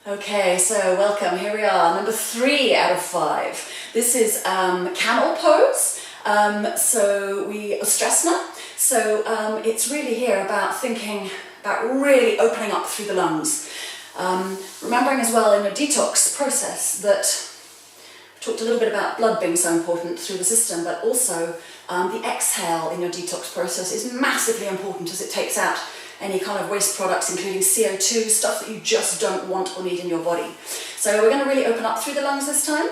Okay, so welcome. Here we are, number 3 out of 5. This is camel pose. Ustrasana. So it's really here about thinking about really opening up through the lungs. Remembering as well in your detox process that we talked a little bit about blood being so important through the system, but also the exhale in your detox process is massively important as it takes out any kind of waste products, including CO2, stuff that you just don't want or need in your body. So we're going to really open up through the lungs this time,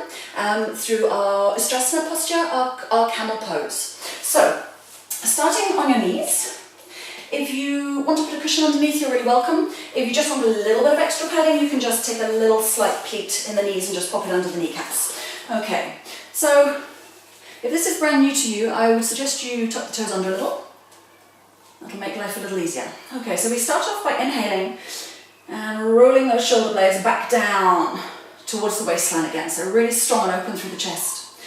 through our Ustrasana posture, our camel pose. So, starting on your knees. If you want to put a cushion underneath, you're really welcome. If you just want a little bit of extra padding, you can just take a little slight pleat in the knees and just pop it under the kneecaps. Okay, so if this is brand new to you, I would suggest you tuck the toes under a little. That'll make life a little easier. Okay, so we start off by inhaling and rolling those shoulder blades back down towards the waistline again, so really strong and open through the chest.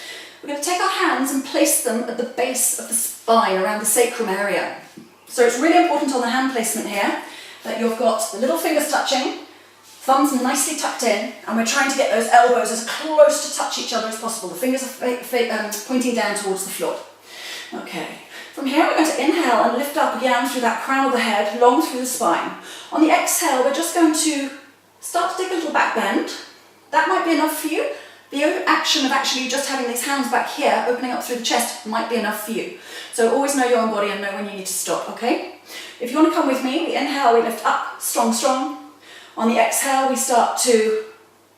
We're going to take our hands and place them at the base of the spine, around the sacrum area. So it's really important on the hand placement here that you've got the little fingers touching, thumbs nicely tucked in, and we're trying to get those elbows as close to touch each other as possible. The fingers are pointing down towards the floor. Okay. From here we're going to inhale and lift up again through that crown of the head, long through the spine. On the exhale we're just going to start to take a little back bend. That might be enough for you. The action of actually just having these hands back here, opening up through the chest, might be enough for you. So always know your own body and know when you need to stop, okay? If you want to come with me, we inhale, we lift up, strong, strong. On the exhale we start to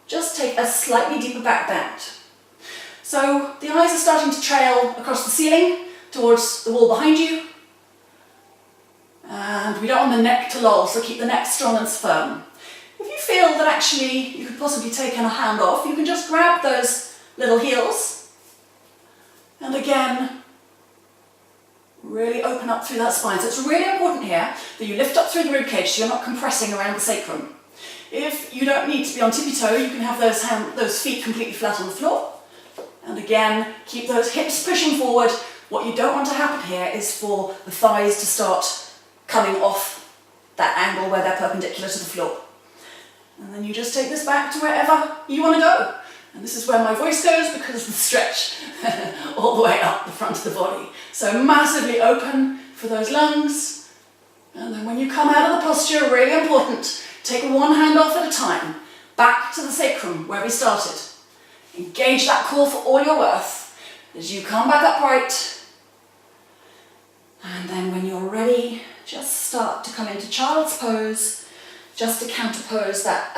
just take a slightly deeper back bend. So the eyes are starting to trail across the ceiling, towards the wall behind you, and we don't want the neck to loll, so keep the neck strong and firm. If you feel that actually you could possibly take a hand off, you can just grab those little heels and again really open up through that spine. So it's really important here that you lift up through the ribcage so you're not compressing around the sacrum. If you don't need to be on tippy toe, you can have those feet completely flat on the floor, and again keep those hips pushing forward. What you don't want to happen here is for the thighs to start coming off that angle where they're perpendicular to the floor. And then you just take this back to wherever you want to go. And this is where my voice goes because of the stretch all the way up the front of the body. So massively open for those lungs. And then when you come out of the posture, really important, take one hand off at a time, back to the sacrum where we started. Engage that core for all you're worth as you come back upright. And then when you're ready, just start to come into child's pose, just to counterpose that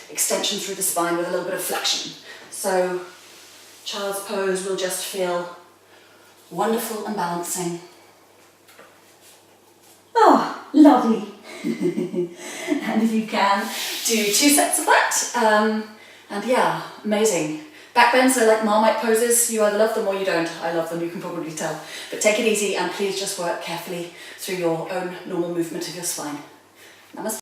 extension through the spine with a little bit of flexion. So child's pose will just feel wonderful and balancing. Oh, lovely. And if you can, do 2 sets of that. And yeah, amazing. Back bends are like Marmite poses. You either love them or you don't. I love them, you can probably tell. But take it easy and please just work carefully through your own normal movement of your spine. Namaste.